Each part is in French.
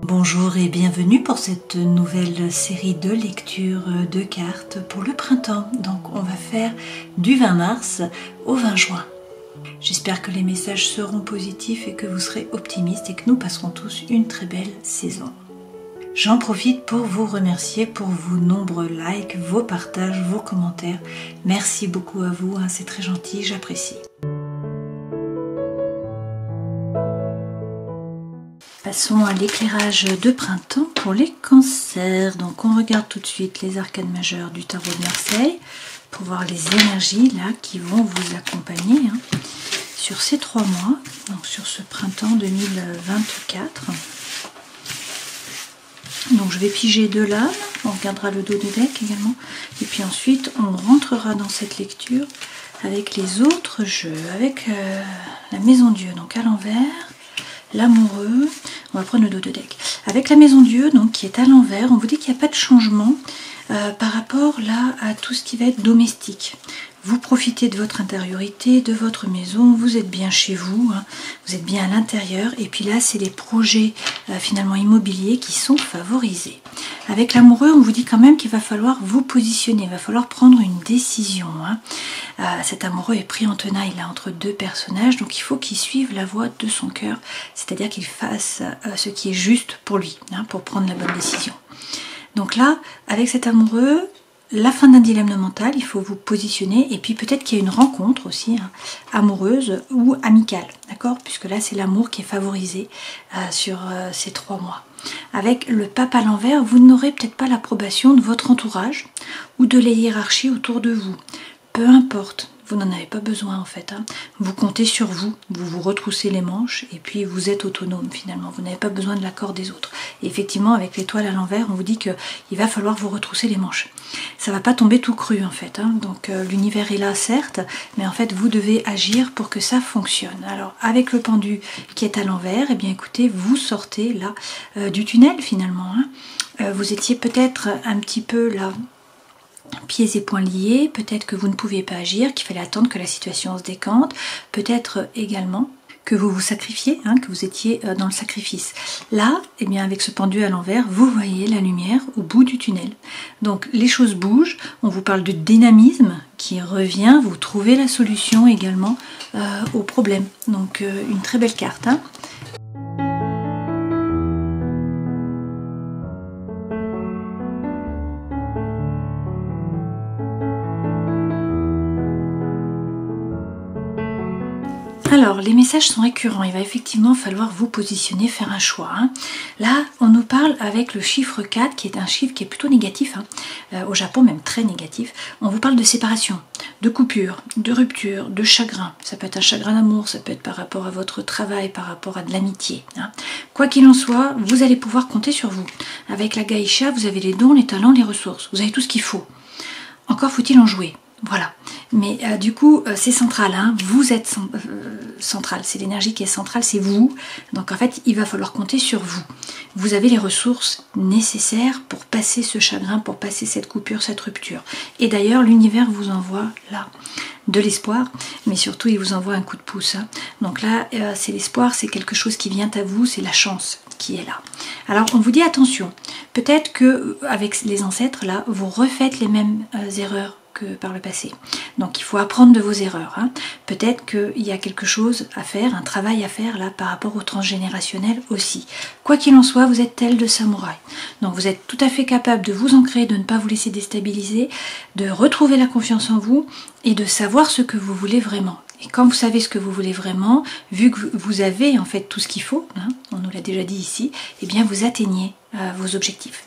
Bonjour et bienvenue pour cette nouvelle série de lectures de cartes pour le printemps. Donc on va faire du 20 mars au 20 juin. J'espère que les messages seront positifs et que vous serez optimistes et que nous passerons tous une très belle saison. J'en profite pour vous remercier pour vos nombreux likes, vos partages, vos commentaires. Merci beaucoup à vous, c'est très gentil, j'apprécie. Passons à l'éclairage de printemps pour les cancers. Donc on regarde tout de suite les arcanes majeures du tarot de Marseille pour voir les énergies là qui vont vous accompagner sur ces 3 mois, donc sur ce printemps 2024. Donc je vais piger 2 lames, on regardera le dos de deck également, et puis ensuite on rentrera dans cette lecture avec les autres jeux, avec la maison Dieu, donc à l'envers. L'amoureux, on va prendre le dos de deck. Avec la maison Dieu, donc qui est à l'envers, on vous dit qu'il n'y a pas de changement par rapport là à tout ce qui va être domestique. Vous profitez de votre intériorité, de votre maison, vous êtes bien chez vous, vous êtes bien à l'intérieur, et puis là c'est les projets finalement immobiliers qui sont favorisés. Avec l'amoureux, on vous dit quand même qu'il va falloir vous positionner, il va falloir prendre une décision. Cet amoureux est pris en tenaille là entre 2 personnages, donc il faut qu'il suive la voie de son cœur, c'est-à-dire qu'il fasse ce qui est juste pour lui, pour prendre la bonne décision. Donc là, avec cet amoureux, la fin d'un dilemme mental, il faut vous positionner, et puis peut-être qu'il y a une rencontre aussi amoureuse ou amicale, d'accord, puisque là c'est l'amour qui est favorisé sur ces 3 mois. Avec le pape à l'envers, vous n'aurez peut-être pas l'approbation de votre entourage ou de la hiérarchie autour de vous. Peu importe, vous n'en avez pas besoin en fait. Vous comptez sur vous, vous vous retroussez les manches et puis vous êtes autonome finalement. Vous n'avez pas besoin de l'accord des autres. Et effectivement, avec l'étoile à l'envers, on vous dit qu'il va falloir vous retrousser les manches. Ça va pas tomber tout cru en fait. Donc l'univers est là certes, mais en fait vous devez agir pour que ça fonctionne. Alors avec le pendu qui est à l'envers, eh bien écoutez, vous sortez là du tunnel finalement. Vous étiez peut-être un petit peu là, pieds et poings liés, peut-être que vous ne pouviez pas agir, qu'il fallait attendre que la situation se décante, peut-être également que vous vous sacrifiez, que vous étiez dans le sacrifice. Là, eh bien, avec ce pendu à l'envers, vous voyez la lumière au bout du tunnel. Donc les choses bougent, on vous parle de dynamisme qui revient, vous trouvez la solution également au problème. Donc une très belle carte. Alors, les messages sont récurrents, il va effectivement falloir vous positionner, faire un choix. Là, on nous parle avec le chiffre 4, qui est un chiffre qui est plutôt négatif, au Japon même très négatif. On vous parle de séparation, de coupure, de rupture, de chagrin. Ça peut être un chagrin d'amour, ça peut être par rapport à votre travail, par rapport à de l'amitié. Quoi qu'il en soit, vous allez pouvoir compter sur vous. Avec la Gaïcha, vous avez les dons, les talents, les ressources. Vous avez tout ce qu'il faut. Encore faut-il en jouer. Voilà, mais du coup c'est central, vous êtes central, c'est l'énergie qui est centrale, c'est vous, donc en fait il va falloir compter sur vous. Vous avez les ressources nécessaires pour passer ce chagrin, pour passer cette coupure, cette rupture. Et d'ailleurs l'univers vous envoie là de l'espoir, mais surtout il vous envoie un coup de pouce. Donc là c'est l'espoir, c'est quelque chose qui vient à vous, c'est la chance qui est là. Alors on vous dit attention, peut-être que avec les ancêtres là, vous refaites les mêmes erreurs que par le passé. Donc il faut apprendre de vos erreurs. Peut-être qu'il y a quelque chose à faire, un travail à faire là par rapport au transgénérationnel aussi. Quoi qu'il en soit, vous êtes tel de samouraï. Donc vous êtes tout à fait capable de vous ancrer, de ne pas vous laisser déstabiliser, de retrouver la confiance en vous et de savoir ce que vous voulez vraiment. Et quand vous savez ce que vous voulez vraiment, vu que vous avez en fait tout ce qu'il faut, on nous l'a déjà dit ici, eh bien vous atteignez vos objectifs.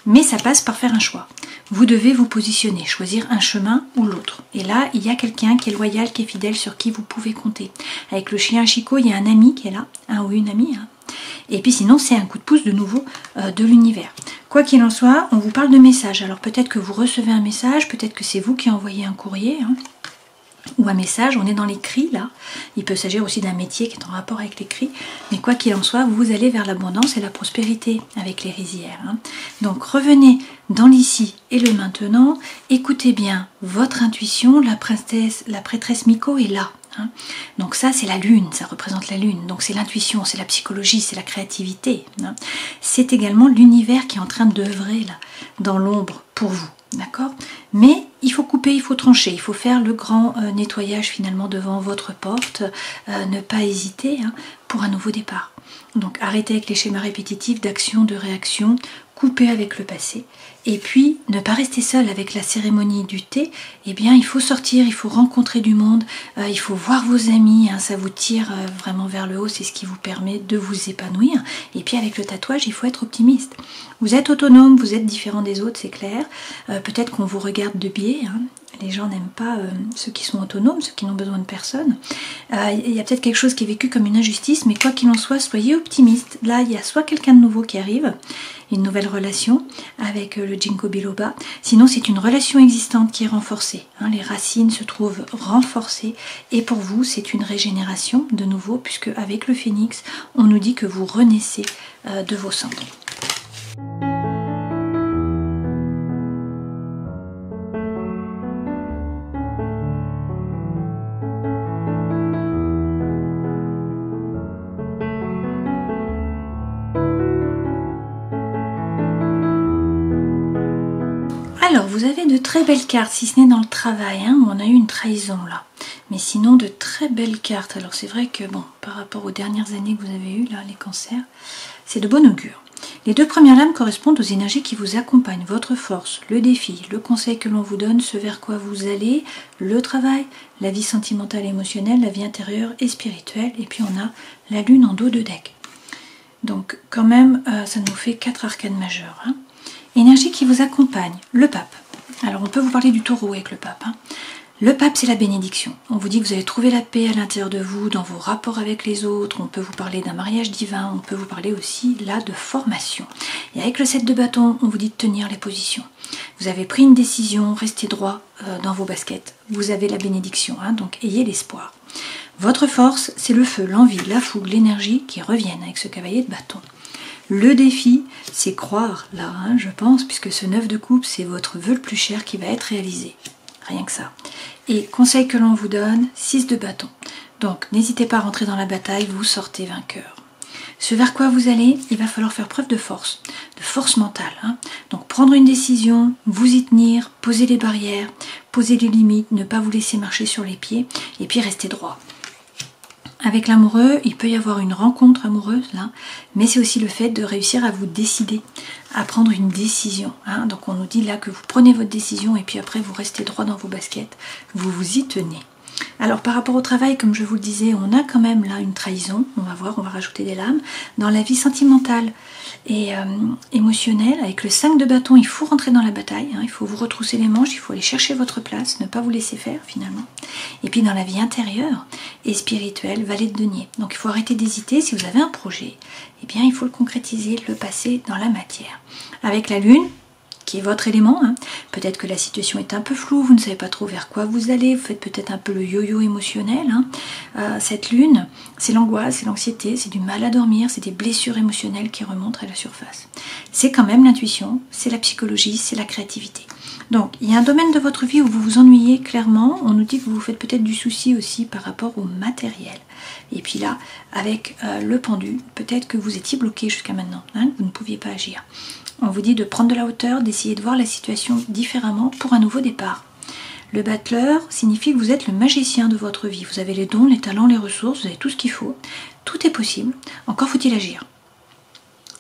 Mais ça passe par faire un choix. Vous devez vous positionner, choisir un chemin ou l'autre. Et là, il y a quelqu'un qui est loyal, qui est fidèle, sur qui vous pouvez compter. Avec le chien Chico, il y a un ami qui est là, un ou une amie. Et puis sinon, c'est un coup de pouce de nouveau de l'univers. Quoi qu'il en soit, on vous parle de messages. Alors peut-être que vous recevez un message, peut-être que c'est vous qui envoyez un courrier. Ou un message, on est dans l'écrit là, il peut s'agir aussi d'un métier qui est en rapport avec l'écrit, mais quoi qu'il en soit, vous allez vers l'abondance et la prospérité avec les rizières. Donc revenez dans l'ici et le maintenant, écoutez bien votre intuition, la prêtresse Miko est là, Hein. Donc ça, c'est la lune, ça représente la lune. Donc c'est l'intuition, c'est la psychologie, c'est la créativité. Hein. C'est également l'univers qui est en train d'œuvrer là, dans l'ombre pour vous. D'accord? Mais il faut couper, il faut trancher, il faut faire le grand nettoyage finalement devant votre porte, ne pas hésiter hein, pour un nouveau départ. Donc arrêtez avec les schémas répétitifs d'action, de réaction, couper avec le passé. Et puis, ne pas rester seul avec la cérémonie du thé, eh bien, il faut sortir, il faut rencontrer du monde, il faut voir vos amis, hein, ça vous tire vraiment vers le haut, c'est ce qui vous permet de vous épanouir. Et puis, avec le tatouage, il faut être optimiste. Vous êtes autonome, vous êtes différent des autres, c'est clair. Peut-être qu'on vous regarde de biais, hein. Les gens n'aiment pas ceux qui sont autonomes, ceux qui n'ont besoin de personne. Il y a peut-être quelque chose qui est vécu comme une injustice, mais quoi qu'il en soit, soyez optimiste. Là, il y a soit quelqu'un de nouveau qui arrive, une nouvelle relation avec le Ginkgo biloba, sinon c'est une relation existante qui est renforcée. Hein, les racines se trouvent renforcées et pour vous, c'est une régénération de nouveau, puisque avec le phénix, on nous dit que vous renaissez de vos cendres. Alors, vous avez de très belles cartes, si ce n'est dans le travail, hein, où on a eu une trahison là. Mais sinon, de très belles cartes. Alors, c'est vrai que, bon, par rapport aux dernières années que vous avez eues, là, les cancers, c'est de bon augure. Les deux premières lames correspondent aux énergies qui vous accompagnent, votre force, le défi, le conseil que l'on vous donne, ce vers quoi vous allez, le travail, la vie sentimentale et émotionnelle, la vie intérieure et spirituelle. Et puis, on a la lune en dos de deck. Donc, quand même, ça nous fait 4 arcanes majeures, hein. Énergie qui vous accompagne, le pape. Alors on peut vous parler du taureau avec le pape. Hein. Le pape, c'est la bénédiction. On vous dit que vous allez trouver la paix à l'intérieur de vous, dans vos rapports avec les autres. On peut vous parler d'un mariage divin. On peut vous parler aussi là de formation. Et avec le 7 de bâton, on vous dit de tenir les positions. Vous avez pris une décision, restez droit dans vos baskets. Vous avez la bénédiction, hein, donc ayez l'espoir. Votre force, c'est le feu, l'envie, la fougue, l'énergie qui reviennent avec ce cavalier de bâton. Le défi, c'est croire, là, hein, je pense, puisque ce 9 de coupe, c'est votre vœu le plus cher qui va être réalisé. Rien que ça. Et conseil que l'on vous donne, 6 de bâton. Donc, n'hésitez pas à rentrer dans la bataille, vous sortez vainqueur. Ce vers quoi vous allez, il va falloir faire preuve de force mentale. Hein. Donc, prendre une décision, vous y tenir, poser les barrières, poser les limites, ne pas vous laisser marcher sur les pieds, et puis rester droit. Avec l'amoureux, il peut y avoir une rencontre amoureuse, là, mais c'est aussi le fait de réussir à vous décider, à prendre une décision. Hein. Donc on nous dit là que vous prenez votre décision et puis après vous restez droit dans vos baskets, vous vous y tenez. Alors par rapport au travail, comme je vous le disais, on a quand même là une trahison, on va voir, on va rajouter des lames. Dans la vie sentimentale et émotionnelle, avec le 5 de bâton, il faut rentrer dans la bataille, hein, il faut vous retrousser les manches, il faut aller chercher votre place, ne pas vous laisser faire finalement. Et puis dans la vie intérieure et spirituelle, valet de denier. Donc il faut arrêter d'hésiter, si vous avez un projet, eh bien il faut le concrétiser, le passer dans la matière. Avec la lune, qui est votre élément, hein. Peut-être que la situation est un peu floue, vous ne savez pas trop vers quoi vous allez, vous faites peut-être un peu le yo-yo émotionnel. Hein. Cette lune, c'est l'angoisse, c'est l'anxiété, c'est du mal à dormir, c'est des blessures émotionnelles qui remontent à la surface. C'est quand même l'intuition, c'est la psychologie, c'est la créativité. Donc, il y a un domaine de votre vie où vous vous ennuyez clairement, on nous dit que vous vous faites peut-être du souci aussi par rapport au matériel. Et puis là, avec le pendu, peut-être que vous étiez bloqué jusqu'à maintenant, hein, vous ne pouviez pas agir. On vous dit de prendre de la hauteur, d'essayer de voir la situation différemment pour un nouveau départ. Le battleur signifie que vous êtes le magicien de votre vie. Vous avez les dons, les talents, les ressources, vous avez tout ce qu'il faut. Tout est possible. Encore faut-il agir.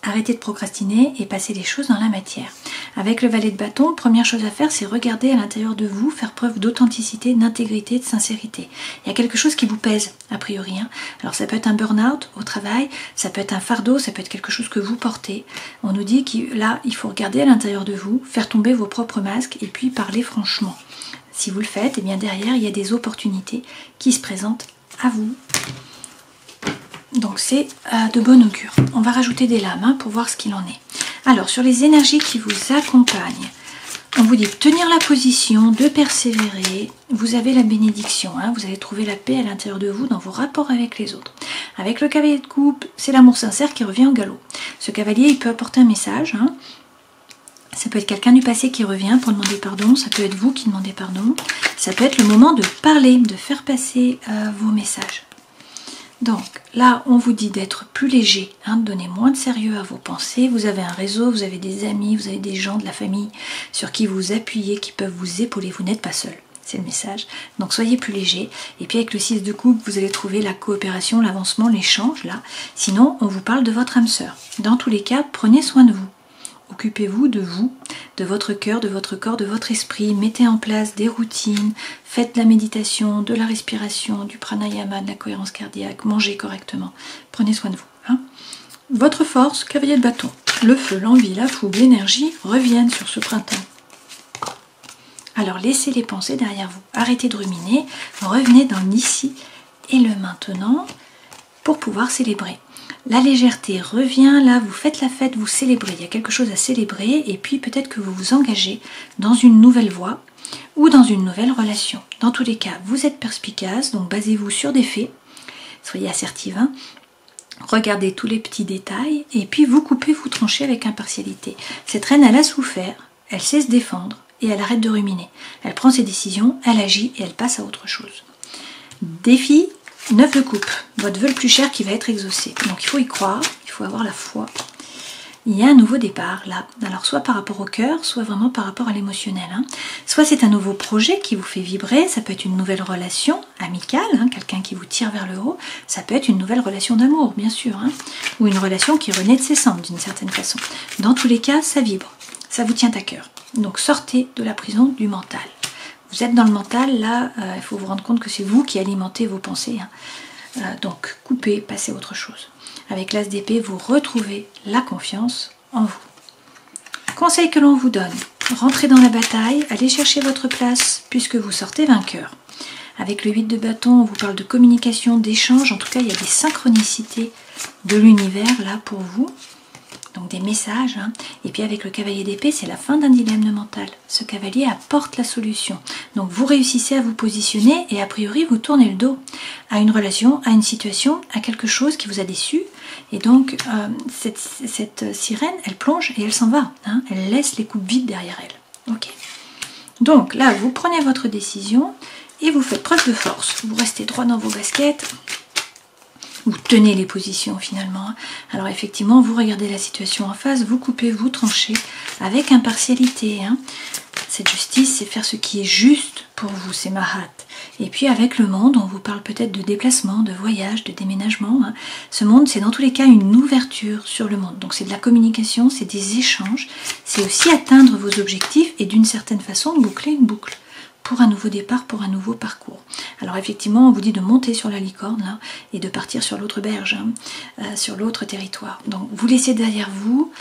Arrêtez de procrastiner et passer les choses dans la matière. Avec le valet de bâton, première chose à faire, c'est regarder à l'intérieur de vous, faire preuve d'authenticité, d'intégrité, de sincérité. Il y a quelque chose qui vous pèse, a priori. Hein. Alors ça peut être un burn-out au travail, ça peut être un fardeau, ça peut être quelque chose que vous portez. On nous dit que là, il faut regarder à l'intérieur de vous, faire tomber vos propres masques et puis parler franchement. Si vous le faites, eh bien derrière, il y a des opportunités qui se présentent à vous. Donc c'est de bon augure. On va rajouter des lames, hein, pour voir ce qu'il en est. Alors sur les énergies qui vous accompagnent, on vous dit de tenir la position, de persévérer. Vous avez la bénédiction, hein, vous allez trouver la paix à l'intérieur de vous dans vos rapports avec les autres. Avec le cavalier de coupe, c'est l'amour sincère qui revient au galop. Ce cavalier, il peut apporter un message. Hein. Ça peut être quelqu'un du passé qui revient pour demander pardon, ça peut être vous qui demandez pardon, ça peut être le moment de parler, de faire passer vos messages. Donc là, on vous dit d'être plus léger, hein, de donner moins de sérieux à vos pensées. Vous avez un réseau, vous avez des amis, vous avez des gens de la famille sur qui vous appuyez, qui peuvent vous épauler. Vous n'êtes pas seul, c'est le message. Donc soyez plus léger. Et puis avec le 6 de coupe, vous allez trouver la coopération, l'avancement, l'échange là. Sinon, on vous parle de votre âme sœur. Dans tous les cas, prenez soin de vous. Occupez-vous, de votre cœur, de votre corps, de votre esprit. Mettez en place des routines, faites de la méditation, de la respiration, du pranayama, de la cohérence cardiaque, mangez correctement. Prenez soin de vous. Hein. Votre force, cavalier de bâton. Le feu, l'envie, la fougue, l'énergie reviennent sur ce printemps. Alors laissez les pensées derrière vous. Arrêtez de ruminer, revenez dans l'ici et le maintenant pour pouvoir célébrer. La légèreté revient, là vous faites la fête, vous célébrez, il y a quelque chose à célébrer et puis peut-être que vous vous engagez dans une nouvelle voie ou dans une nouvelle relation. Dans tous les cas, vous êtes perspicace, donc basez-vous sur des faits, soyez assertive, hein. Regardez tous les petits détails et puis vous coupez, vous tranchez avec impartialité. Cette reine, elle a souffert, elle sait se défendre et elle arrête de ruminer. Elle prend ses décisions, elle agit et elle passe à autre chose. Défi 9 de coupe, votre vœu le plus cher qui va être exaucé. Donc il faut y croire, il faut avoir la foi. Il y a un nouveau départ là. Alors soit par rapport au cœur, soit vraiment par rapport à l'émotionnel. Hein. Soit c'est un nouveau projet qui vous fait vibrer, ça peut être une nouvelle relation amicale, hein, quelqu'un qui vous tire vers le haut. Ça peut être une nouvelle relation d'amour, bien sûr. Hein, ou une relation qui renaît de ses cendres d'une certaine façon. Dans tous les cas, ça vibre, ça vous tient à cœur. Donc sortez de la prison du mental. Vous êtes dans le mental, là, il faut vous rendre compte que c'est vous qui alimentez vos pensées. Hein. Donc, coupez, passez à autre chose. Avec l'as d'épée, vous retrouvez la confiance en vous. Conseil que l'on vous donne, rentrez dans la bataille, allez chercher votre place, puisque vous sortez vainqueur. Avec le 8 de bâton, on vous parle de communication, d'échange. En tout cas, il y a des synchronicités de l'univers, là, pour vous. Donc des messages, hein. Et puis avec le cavalier d'épée, c'est la fin d'un dilemme mental. Ce cavalier apporte la solution. Donc vous réussissez à vous positionner et a priori vous tournez le dos à une relation, à une situation, à quelque chose qui vous a déçu. Et donc cette sirène, elle plonge et elle s'en va. Hein. Elle laisse les coupes vides derrière elle. Ok. Donc là, vous prenez votre décision et vous faites preuve de force. Vous restez droit dans vos baskets. Vous tenez les positions finalement. Alors effectivement, vous regardez la situation en face, vous coupez, vous tranchez avec impartialité. Hein. Cette justice, c'est faire ce qui est juste pour vous, c'est Mahat. Et puis avec le monde, on vous parle peut-être de déplacement, de voyage, de déménagement. Hein. Ce monde, c'est dans tous les cas une ouverture sur le monde. Donc c'est de la communication, c'est des échanges. C'est aussi atteindre vos objectifs et d'une certaine façon boucler une boucle. Pour un nouveau départ, pour un nouveau parcours. Alors effectivement, on vous dit de monter sur la licorne là, et de partir sur l'autre berge, hein, sur l'autre territoire. Donc vous laissez derrière vous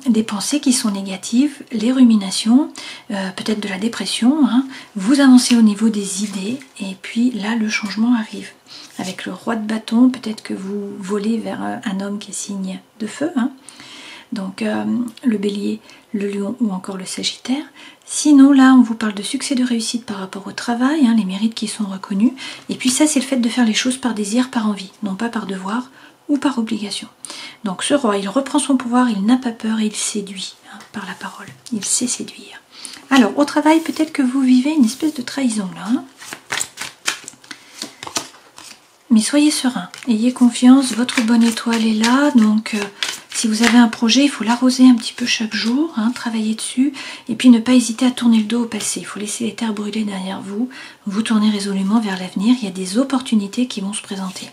des pensées qui sont négatives, les ruminations, peut-être de la dépression. Hein. Vous avancez au niveau des idées et puis là, le changement arrive. Avec le roi de bâton, peut-être que vous volez vers un homme qui est signe de feu. Hein. Donc le bélier, le lion ou encore le sagittaire. Sinon là on vous parle de succès, de réussite par rapport au travail, hein, les mérites qui sont reconnus. Et puis ça c'est le fait de faire les choses par désir, par envie, non pas par devoir ou par obligation. Donc ce roi il reprend son pouvoir, il n'a pas peur et il séduit hein, par la parole, il sait séduire. Alors au travail peut-être que vous vivez une espèce de trahison là. Hein. Mais soyez serein, ayez confiance, votre bonne étoile est là, donc si vous avez un projet, il faut l'arroser un petit peu chaque jour, hein, travailler dessus, et puis ne pas hésiter à tourner le dos au passé. Il faut laisser les terres brûler derrière vous, vous tournez résolument vers l'avenir, il y a des opportunités qui vont se présenter.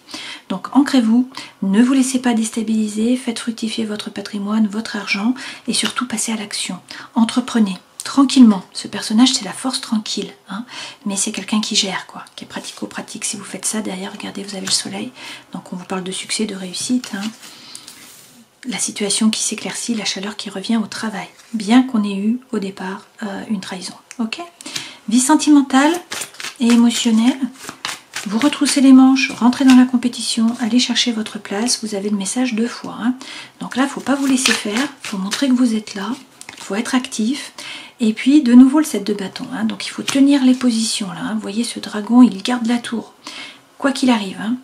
Donc ancrez-vous, ne vous laissez pas déstabiliser, faites fructifier votre patrimoine, votre argent, et surtout passez à l'action. Entreprenez. Tranquillement, ce personnage c'est la force tranquille, hein, mais c'est quelqu'un qui gère quoi, qui est pratico-pratique. Si vous faites ça, derrière, regardez, vous avez le soleil, donc on vous parle de succès, de réussite, hein. La situation qui s'éclaircit, la chaleur qui revient au travail, bien qu'on ait eu au départ une trahison. Ok. Vie sentimentale et émotionnelle, vous retroussez les manches, rentrez dans la compétition, allez chercher votre place, vous avez le message 2 fois. Hein. Donc là, il ne faut pas vous laisser faire, il faut montrer que vous êtes là, il faut être actif. Et puis de nouveau le 7 de bâton, hein. Donc il faut tenir les positions là, hein. Vous voyez ce dragon, il garde la tour, quoi qu'il arrive. Hein.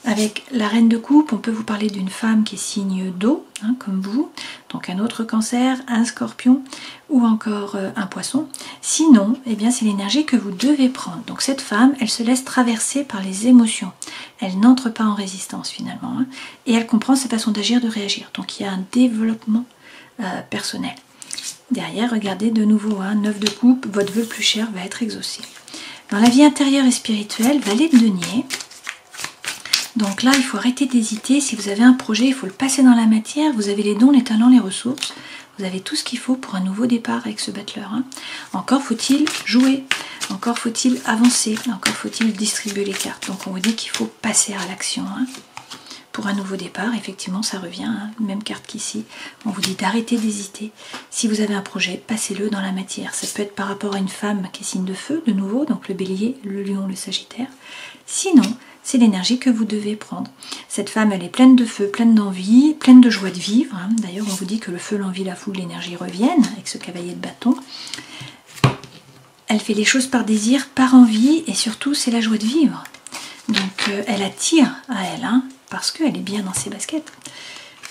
Avec la reine de coupe, on peut vous parler d'une femme qui est signe d'eau, hein, comme vous, donc un autre cancer, un scorpion ou encore un poisson. Sinon, eh bien, c'est l'énergie que vous devez prendre. Donc cette femme, elle se laisse traverser par les émotions. Elle n'entre pas en résistance finalement, hein, et elle comprend sa façon d'agir, de réagir. Donc il y a un développement personnel. Derrière, regardez de nouveau, hein, 9 de coupe, votre vœu le plus cher va être exaucé. Dans la vie intérieure et spirituelle, valet de denier. Donc là, il faut arrêter d'hésiter. Si vous avez un projet, il faut le passer dans la matière. Vous avez les dons, les talents, les ressources. Vous avez tout ce qu'il faut pour un nouveau départ avec ce battleur. Hein. Encore faut-il jouer. Encore faut-il avancer. Encore faut-il distribuer les cartes. Donc on vous dit qu'il faut passer à l'action. Hein. Pour un nouveau départ, effectivement, ça revient. Hein. Même carte qu'ici. On vous dit d'arrêter d'hésiter. Si vous avez un projet, passez-le dans la matière. Ça peut être par rapport à une femme qui est signe de feu, de nouveau. Donc le bélier, le lion, le sagittaire. Sinon, c'est l'énergie que vous devez prendre. Cette femme, elle est pleine de feu, pleine d'envie, pleine de joie de vivre. Hein. D'ailleurs, on vous dit que le feu, l'envie, la fougue, l'énergie reviennent avec ce cavalier de bâton. Elle fait les choses par désir, par envie, et surtout, c'est la joie de vivre. Donc, elle attire à elle, hein, parce qu'elle est bien dans ses baskets,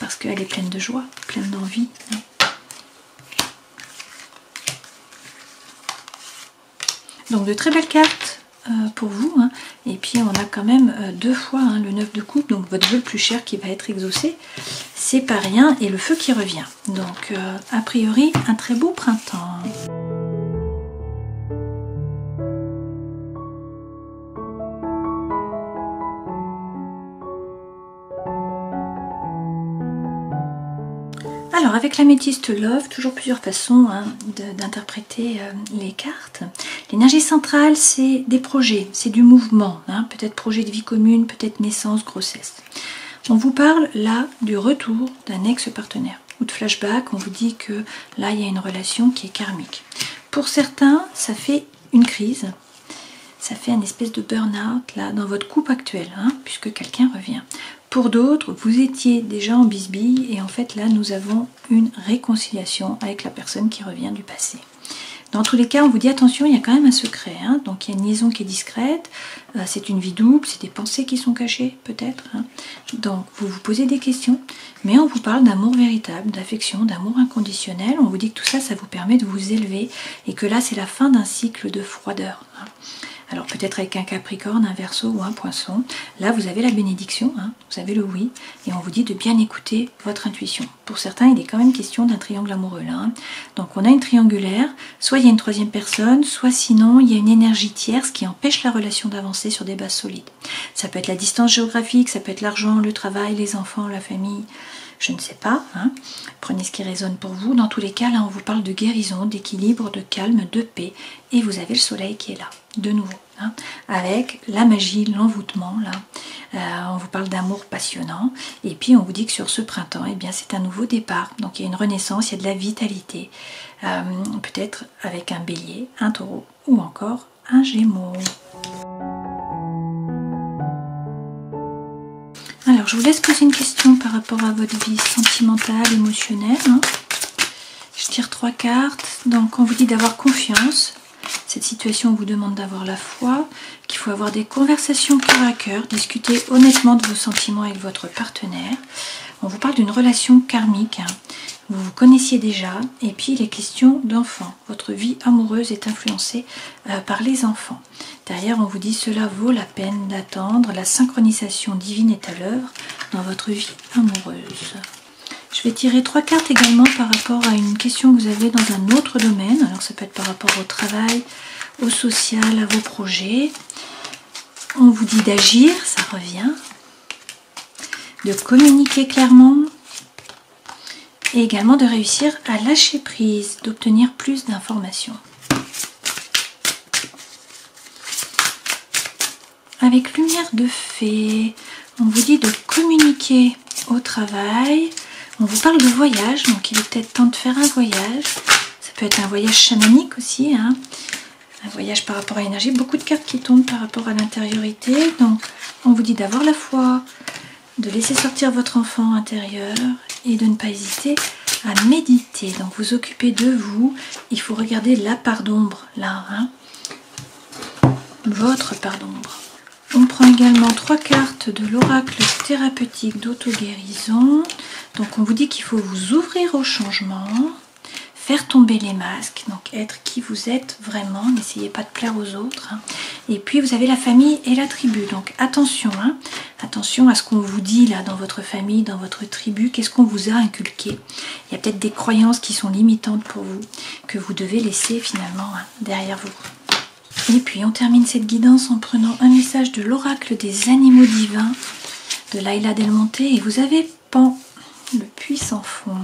parce qu'elle est pleine de joie, pleine d'envie. Hein. Donc, de très belles cartes pour vous, hein. Et puis on a quand même 2 fois hein, le 9 de coupe, donc votre vœu le plus cher qui va être exaucé, c'est pas rien, et le feu qui revient. Donc a priori un très beau printemps. Alors avec l'améthyste Love, toujours plusieurs façons hein, d'interpréter les cartes. L'énergie centrale, c'est des projets, c'est du mouvement, hein, peut-être projet de vie commune, peut-être naissance, grossesse. On vous parle là du retour d'un ex-partenaire ou de flashback, on vous dit que là il y a une relation qui est karmique. Pour certains, ça fait une crise, ça fait une espèce de burn-out là dans votre couple actuel, hein, puisque quelqu'un revient. Pour d'autres, vous étiez déjà en bisbille et en fait là nous avons une réconciliation avec la personne qui revient du passé. Dans tous les cas, on vous dit attention, il y a quand même un secret, hein, donc il y a une liaison qui est discrète, c'est une vie double, c'est des pensées qui sont cachées peut-être, hein. Donc vous vous posez des questions, mais on vous parle d'amour véritable, d'affection, d'amour inconditionnel, on vous dit que tout ça, ça vous permet de vous élever et que là c'est la fin d'un cycle de froideur. Hein. Alors peut-être avec un Capricorne, un Verseau ou un Poisson. Là, vous avez la bénédiction, hein, vous avez le oui, et on vous dit de bien écouter votre intuition. Pour certains, il est quand même question d'un triangle amoureux là. Hein. Donc on a une triangulaire, soit il y a une troisième personne, soit sinon il y a une énergie tierce qui empêche la relation d'avancer sur des bases solides. Ça peut être la distance géographique, ça peut être l'argent, le travail, les enfants, la famille... Je ne sais pas, hein. Prenez ce qui résonne pour vous. Dans tous les cas, là, on vous parle de guérison, d'équilibre, de calme, de paix. Et vous avez le soleil qui est là, de nouveau, hein, avec la magie, l'envoûtement, là. On vous parle d'amour passionnant. Et puis, on vous dit que sur ce printemps, eh bien, c'est un nouveau départ. Donc, il y a une renaissance, il y a de la vitalité. Peut-être avec un bélier, un taureau ou encore un gémeau. Alors, je vous laisse poser une question par rapport à votre vie sentimentale, émotionnelle. Hein. Je tire 3 cartes. Donc, on vous dit d'avoir confiance. Cette situation vous demande d'avoir la foi, qu'il faut avoir des conversations cœur à cœur, discuter honnêtement de vos sentiments avec votre partenaire. On vous parle d'une relation karmique. Hein. Vous vous connaissiez déjà. Et puis, les questions d'enfants. Votre vie amoureuse est influencée par les enfants. Derrière, on vous dit cela vaut la peine d'attendre. La synchronisation divine est à l'œuvre dans votre vie amoureuse. Je vais tirer 3 cartes également par rapport à une question que vous avez dans un autre domaine. Alors, ça peut être par rapport au travail, au social, à vos projets. On vous dit d'agir, ça revient. De communiquer clairement. Et également de réussir à lâcher prise, d'obtenir plus d'informations. Avec lumière de fée, on vous dit de communiquer au travail. On vous parle de voyage, donc il est peut-être temps de faire un voyage. Ça peut être un voyage chamanique aussi, hein. Un voyage par rapport à l'énergie. Beaucoup de cartes qui tombent par rapport à l'intériorité. Donc on vous dit d'avoir la foi, de laisser sortir votre enfant intérieur et de ne pas hésiter à méditer. Donc vous occupez de vous. Il faut regarder la part d'ombre là, hein. Votre part d'ombre. On prend également 3 cartes de l'oracle thérapeutique d'auto-guérison. Donc on vous dit qu'il faut vous ouvrir au changement, faire tomber les masques, donc être qui vous êtes vraiment, n'essayez pas de plaire aux autres. Et puis vous avez la famille et la tribu, donc attention, attention à ce qu'on vous dit là dans votre famille, dans votre tribu, qu'est-ce qu'on vous a inculqué. Il y a peut-être des croyances qui sont limitantes pour vous, que vous devez laisser finalement derrière vous. Et puis on termine cette guidance en prenant un message de l'oracle des animaux divins de Laila Del Monte, et vous avez Pan, le puissant fond.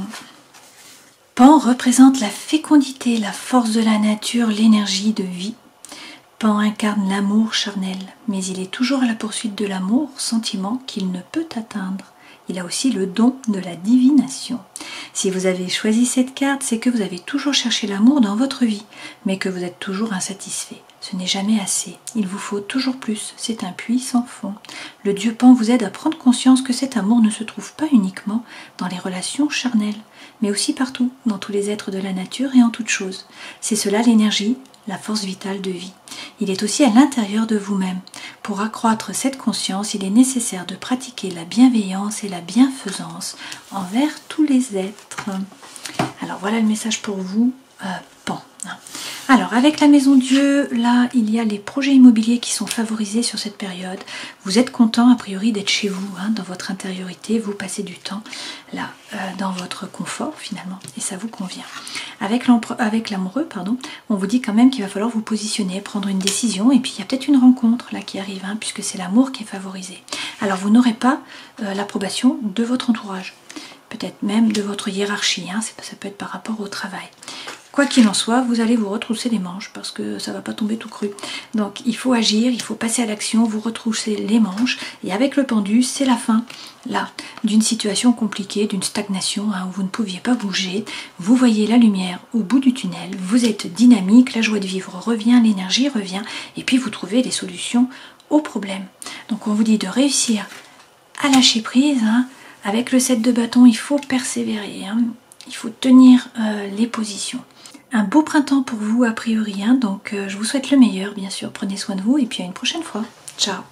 Pan représente la fécondité, la force de la nature, l'énergie de vie. Pan incarne l'amour charnel, mais il est toujours à la poursuite de l'amour, sentiment qu'il ne peut atteindre. Il a aussi le don de la divination. Si vous avez choisi cette carte, c'est que vous avez toujours cherché l'amour dans votre vie, mais que vous êtes toujours insatisfait. Ce n'est jamais assez, il vous faut toujours plus, c'est un puits sans fond. Le dieu Pan vous aide à prendre conscience que cet amour ne se trouve pas uniquement dans les relations charnelles, mais aussi partout, dans tous les êtres de la nature et en toutes choses. C'est cela l'énergie, la force vitale de vie. Il est aussi à l'intérieur de vous-même. Pour accroître cette conscience, il est nécessaire de pratiquer la bienveillance et la bienfaisance envers tous les êtres. Alors voilà le message pour vous, Pan. Alors avec la Maison Dieu, là il y a les projets immobiliers qui sont favorisés sur cette période. Vous êtes content a priori d'être chez vous, dans votre intériorité, vous passez du temps là, dans votre confort finalement, et ça vous convient. Avec l'amoureux, on vous dit quand même qu'il va falloir vous positionner, prendre une décision, et puis il y a peut-être une rencontre là qui arrive, puisque c'est l'amour qui est favorisé. Alors vous n'aurez pas l'approbation de votre entourage, peut-être même de votre hiérarchie, ça peut être par rapport au travail. Quoi qu'il en soit, vous allez vous retrousser les manches parce que ça ne va pas tomber tout cru. Donc il faut agir, il faut passer à l'action, vous retroussez les manches. Et avec le pendu, c'est la fin là d'une situation compliquée, d'une stagnation où vous ne pouviez pas bouger. Vous voyez la lumière au bout du tunnel, vous êtes dynamique, la joie de vivre revient, l'énergie revient. Et puis vous trouvez les solutions aux problèmes. Donc on vous dit de réussir à lâcher prise. Avec le 7 de bâton, il faut persévérer. Il faut tenir les positions. Un beau printemps pour vous a priori, donc je vous souhaite le meilleur bien sûr, prenez soin de vous et puis à une prochaine fois. Ciao.